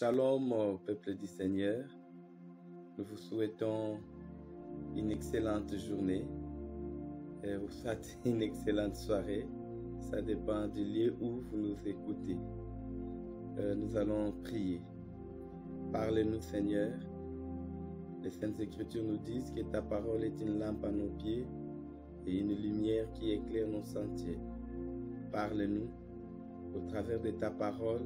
Shalom au peuple du Seigneur. Nous vous souhaitons une excellente journée et vous souhaitez une excellente soirée. Ça dépend du lieu où vous nous écoutez. Nous allons prier. Parle-nous, Seigneur. Les Saintes Écritures nous disent que ta parole est une lampe à nos pieds et une lumière qui éclaire nos sentiers. Parle-nous au travers de ta parole,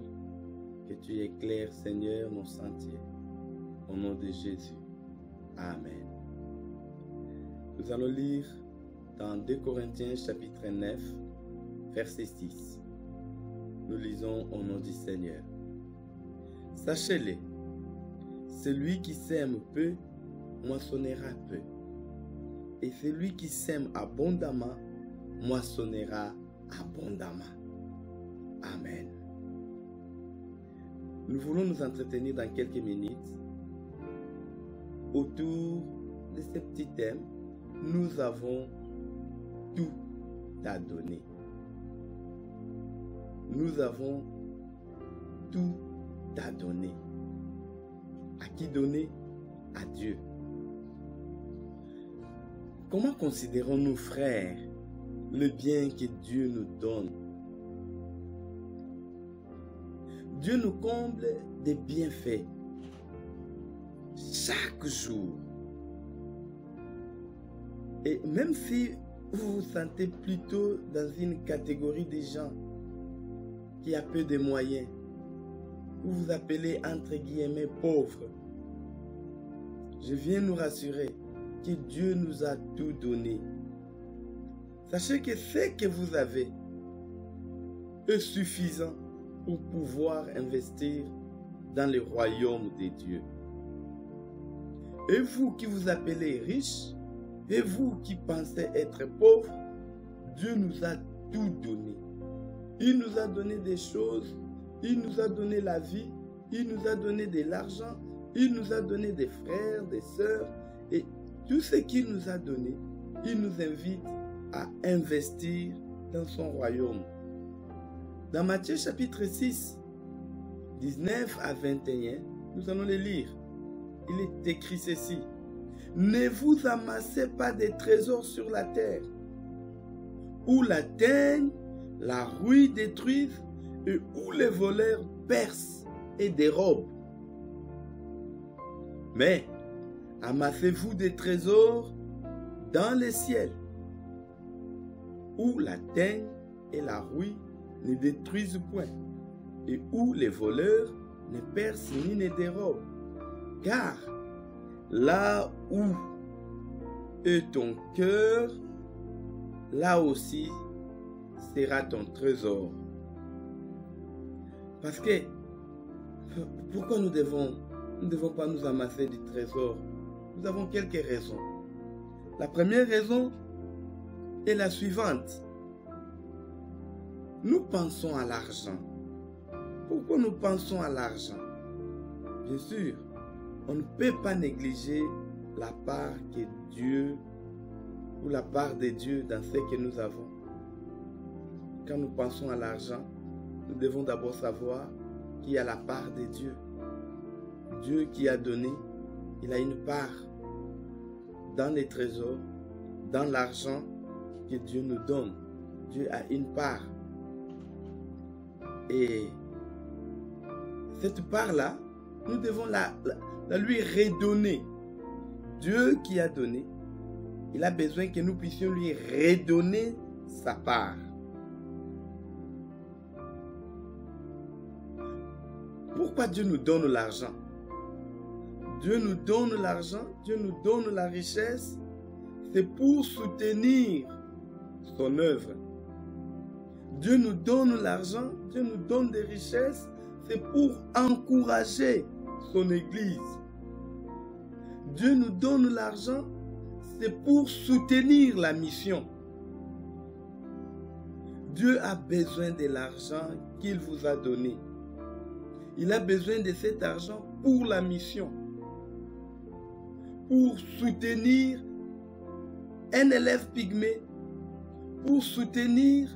que tu éclaires, Seigneur, nos sentiers. Au nom de Jésus. Amen. Nous allons lire dans 2 Corinthiens chapitre 9, verset 6. Nous lisons au nom du Seigneur. Sachez-le, celui qui sème peu, moissonnera peu. Et celui qui sème abondamment, moissonnera abondamment. Amen. Nous voulons nous entretenir dans quelques minutes autour de ce petit thème. Nous avons tout à donner. Nous avons tout à donner. À qui donner? À Dieu. Comment considérons-nous, frères, le bien que Dieu nous donne? Dieu nous comble des bienfaits chaque jour. Et même si vous vous sentez plutôt dans une catégorie de gens qui a peu de moyens, vous vous appelez entre guillemets pauvres, je viens nous rassurer que Dieu nous a tout donné. Sachez que ce que vous avez est suffisant pour pouvoir investir dans le royaume de Dieu. Et vous qui vous appelez riches, et vous qui pensez être pauvres, Dieu nous a tout donné. Il nous a donné des choses, il nous a donné la vie, il nous a donné de l'argent, il nous a donné des frères, des sœurs, et tout ce qu'il nous a donné, il nous invite à investir dans son royaume. Dans Matthieu chapitre 6, 19 à 21, nous allons le lire. Il est écrit ceci. Ne vous amassez pas des trésors sur la terre, où la teigne, la rouille détruisent, et où les voleurs percent et dérobent. Mais amassez-vous des trésors dans les ciels, où la teigne et la rouille ne détruisent point, et où les voleurs ne percent ni ne dérobent. Car là où est ton cœur, là aussi sera ton trésor. Parce que, pourquoi nous ne devons pas nous amasser du trésor? Nous avons quelques raisons. La première raison est la suivante. Nous pensons à l'argent. Pourquoi nous pensons à l'argent? Bien sûr, on ne peut pas négliger la part que Dieu, ou la part de Dieu dans ce que nous avons. Quand nous pensons à l'argent, nous devons d'abord savoir qu'il y a la part de Dieu. Dieu qui a donné, il a une part dans les trésors, dans l'argent que Dieu nous donne. Dieu a une part. Et cette part-là, nous devons la lui redonner. Dieu qui a donné, il a besoin que nous puissions lui redonner sa part. Pourquoi Dieu nous donne l'argent? Dieu nous donne l'argent, Dieu nous donne la richesse, c'est pour soutenir son œuvre. Dieu nous donne l'argent, Dieu nous donne des richesses, c'est pour encourager son Église. Dieu nous donne l'argent, c'est pour soutenir la mission. Dieu a besoin de l'argent qu'il vous a donné. Il a besoin de cet argent pour la mission. Pour soutenir un élève pygmée, pour soutenir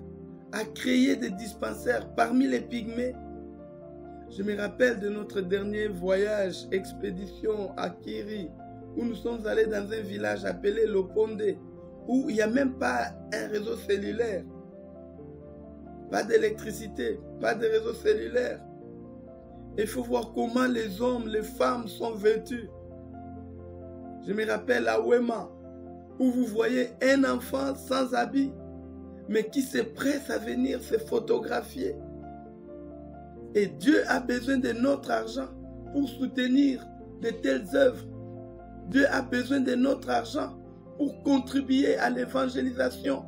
à créer des dispensaires parmi les pygmées, Je me rappelle de notre dernier voyage, expédition à Kiri, où nous sommes allés dans un village appelé Loponde, où il n'y a même pas un réseau cellulaire. Pas d'électricité, pas de réseau cellulaire. Il faut voir comment les hommes, les femmes sont vêtus. Je me rappelle à Wema, où vous voyez un enfant sans habit, mais qui se presse à venir se photographier. Et Dieu a besoin de notre argent pour soutenir de telles œuvres. Dieu a besoin de notre argent pour contribuer à l'évangélisation.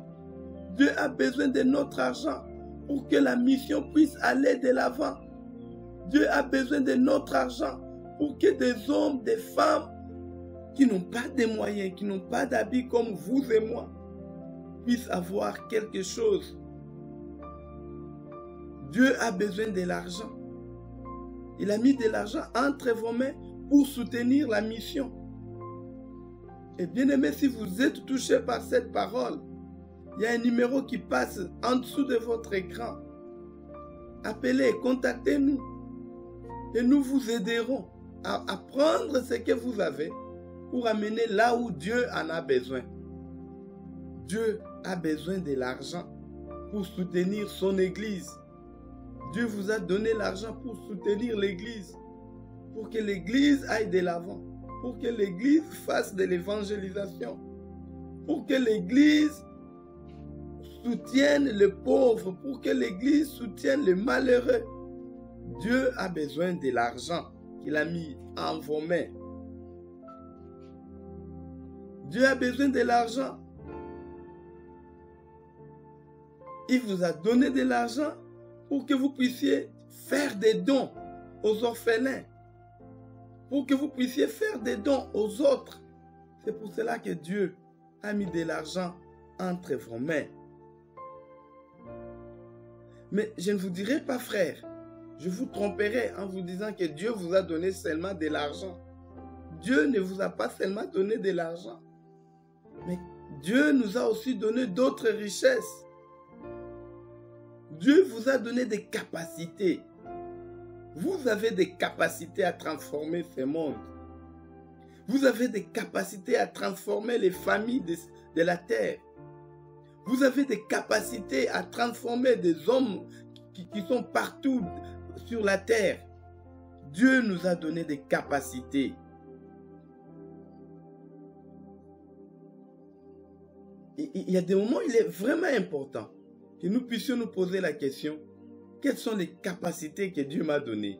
Dieu a besoin de notre argent pour que la mission puisse aller de l'avant. Dieu a besoin de notre argent pour que des hommes, des femmes qui n'ont pas de moyens, qui n'ont pas d'habits comme vous et moi, puissent avoir quelque chose. Dieu a besoin de l'argent. Il a mis de l'argent entre vos mains pour soutenir la mission. Et bien aimé, si vous êtes touché par cette parole, il y a un numéro qui passe en dessous de votre écran. Appelez, contactez-nous et nous vous aiderons à prendre ce que vous avez pour amener là où Dieu en a besoin. Dieu a besoin de l'argent pour soutenir son église. Dieu vous a donné l'argent pour soutenir l'église, pour que l'église aille de l'avant, pour que l'église fasse de l'évangélisation, pour que l'église soutienne les pauvres, pour que l'église soutienne les malheureux. Dieu a besoin de l'argent qu'il a mis en vos mains. Dieu a besoin de l'argent. Il vous a donné de l'argent pour que vous puissiez faire des dons aux orphelins, pour que vous puissiez faire des dons aux autres. C'est pour cela que Dieu a mis de l'argent entre vos mains. Mais je ne vous dirai pas, frère, je vous tromperai en vous disant que Dieu vous a donné seulement de l'argent. Dieu ne vous a pas seulement donné de l'argent, mais Dieu nous a aussi donné d'autres richesses. Dieu vous a donné des capacités. Vous avez des capacités à transformer ce monde. Vous avez des capacités à transformer les familles de la terre. Vous avez des capacités à transformer des hommes qui sont partout sur la terre. Dieu nous a donné des capacités. Il y a des moments où il est vraiment important que nous puissions nous poser la question, quelles sont les capacités que Dieu m'a données?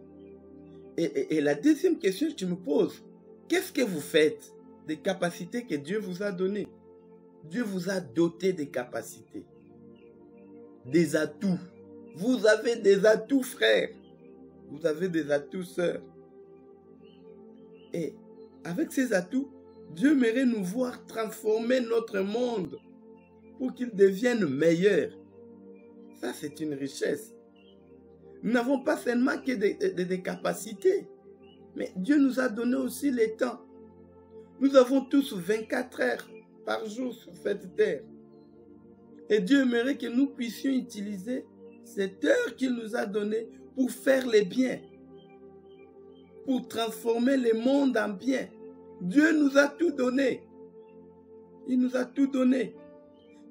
Et la deuxième question que je me pose, qu'est-ce que vous faites des capacités que Dieu vous a données? Dieu vous a doté des capacités, des atouts. Vous avez des atouts, frères. Vous avez des atouts, sœurs. Et avec ces atouts, Dieu aimerait nous voir transformer notre monde pour qu'il devienne meilleur. Ça, c'est une richesse. Nous n'avons pas seulement que des capacités, mais Dieu nous a donné aussi le temps. Nous avons tous 24 heures par jour sur cette terre. Et Dieu aimerait que nous puissions utiliser cette heure qu'il nous a donnée pour faire le bien, pour transformer le monde en bien. Dieu nous a tout donné. Il nous a tout donné.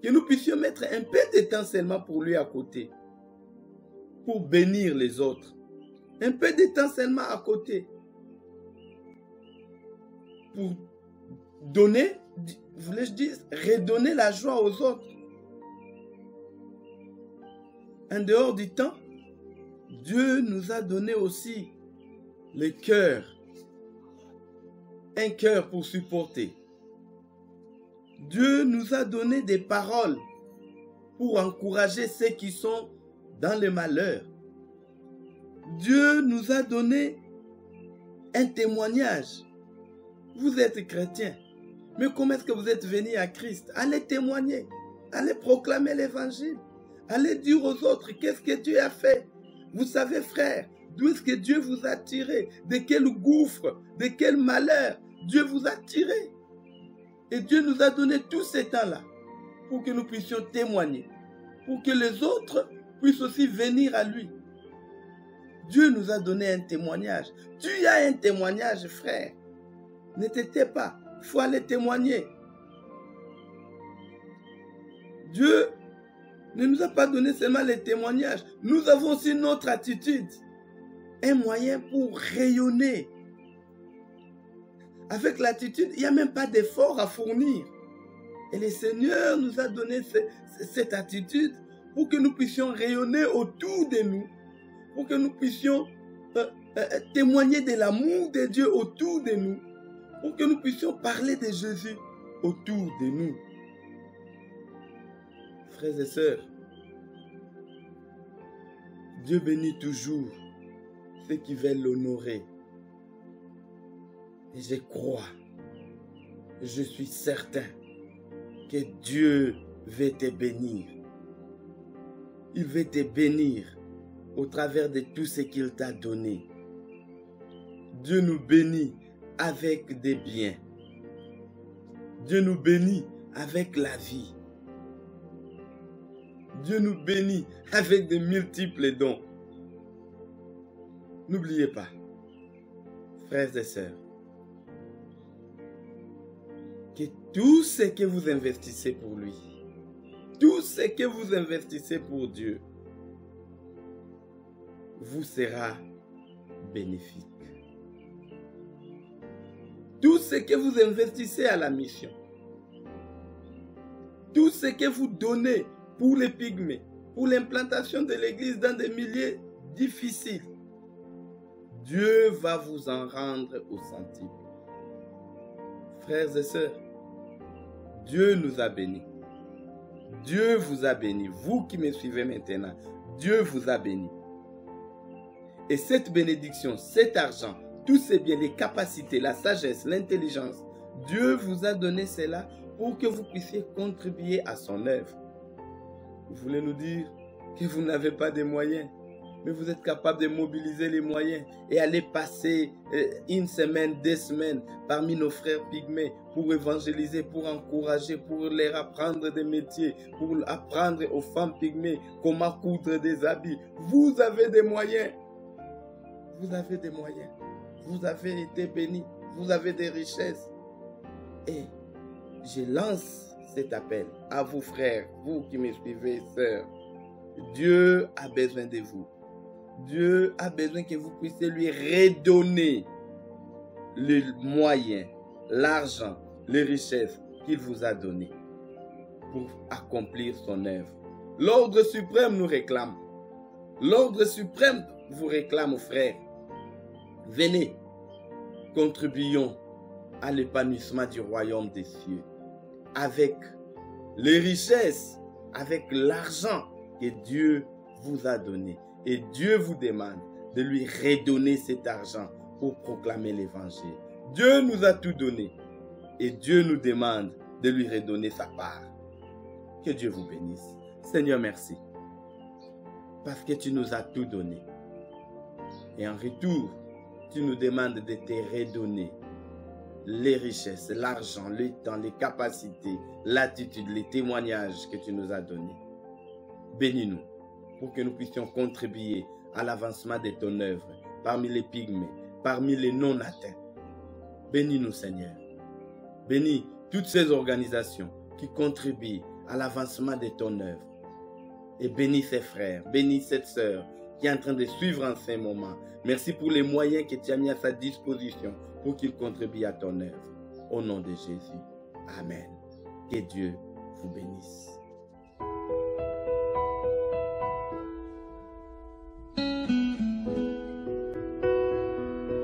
Que nous puissions mettre un peu de temps seulement pour lui à côté, pour bénir les autres. Un peu de temps seulement à côté, pour donner, voulais-je dire, redonner la joie aux autres. En dehors du temps, Dieu nous a donné aussi le cœur. Un cœur pour supporter. Dieu nous a donné des paroles pour encourager ceux qui sont dans le malheur. Dieu nous a donné un témoignage. Vous êtes chrétien, mais comment est-ce que vous êtes venu à Christ? Allez témoigner, allez proclamer l'évangile, allez dire aux autres qu'est-ce que Dieu a fait. Vous savez, frère, d'où est-ce que Dieu vous a tiré? De quel gouffre, de quel malheur Dieu vous a tiré? Et Dieu nous a donné tout ce temps-là pour que nous puissions témoigner, pour que les autres puissent aussi venir à lui. Dieu nous a donné un témoignage. Tu as un témoignage, frère. Ne t'étais pas. Il faut aller témoigner. Dieu ne nous a pas donné seulement les témoignages. Nous avons aussi notre attitude. Un moyen pour rayonner. Avec l'attitude, il n'y a même pas d'effort à fournir. Et le Seigneur nous a donné cette attitude pour que nous puissions rayonner autour de nous. Pour que nous puissions témoigner de l'amour de Dieu autour de nous. Pour que nous puissions parler de Jésus autour de nous. Frères et sœurs, Dieu bénit toujours ceux qui veulent l'honorer. Et je crois, je suis certain que Dieu veut te bénir. Il veut te bénir au travers de tout ce qu'il t'a donné. Dieu nous bénit avec des biens. Dieu nous bénit avec la vie. Dieu nous bénit avec de multiples dons. N'oubliez pas, frères et sœurs, que tout ce que vous investissez pour lui, tout ce que vous investissez pour Dieu, vous sera bénéfique. Tout ce que vous investissez à la mission, tout ce que vous donnez pour les pygmées, pour l'implantation de l'église dans des milieux difficiles, Dieu va vous en rendre au centime. Frères et sœurs, Dieu nous a bénis. Dieu vous a bénis. Vous qui me suivez maintenant, Dieu vous a bénis. Et cette bénédiction, cet argent, tous ces biens, les capacités, la sagesse, l'intelligence, Dieu vous a donné cela pour que vous puissiez contribuer à son œuvre. Vous voulez nous dire que vous n'avez pas de moyens, mais vous êtes capable de mobiliser les moyens et aller passer une semaine, 2 semaines parmi nos frères pygmées pour évangéliser, pour encourager, pour leur apprendre des métiers, pour apprendre aux femmes pygmées comment coudre des habits. Vous avez des moyens. Vous avez des moyens. Vous avez été bénis. Vous avez des richesses. Et je lance cet appel à vous frères, vous qui me suivez, sœurs. Dieu a besoin de vous. Dieu a besoin que vous puissiez lui redonner les moyens, l'argent, les richesses qu'il vous a données pour accomplir son œuvre. L'ordre suprême nous réclame. L'ordre suprême vous réclame, frères. Venez, contribuons à l'épanouissement du royaume des cieux avec les richesses, avec l'argent que Dieu vous a donné. Et Dieu vous demande de lui redonner cet argent pour proclamer l'évangile. Dieu nous a tout donné et Dieu nous demande de lui redonner sa part. Que Dieu vous bénisse. Seigneur, merci. Parce que tu nous as tout donné. Et en retour, tu nous demandes de te redonner les richesses, l'argent, le temps, les capacités, l'attitude, les témoignages que tu nous as donnés. Bénis-nous pour que nous puissions contribuer à l'avancement de ton œuvre parmi les pygmées, parmi les non-atteints. Bénis-nous, Seigneur. Bénis toutes ces organisations qui contribuent à l'avancement de ton œuvre. Et bénis ces frères, bénis cette sœur qui est en train de suivre en ce moment. Merci pour les moyens que tu as mis à sa disposition pour qu'il contribue à ton œuvre. Au nom de Jésus. Amen. Que Dieu vous bénisse.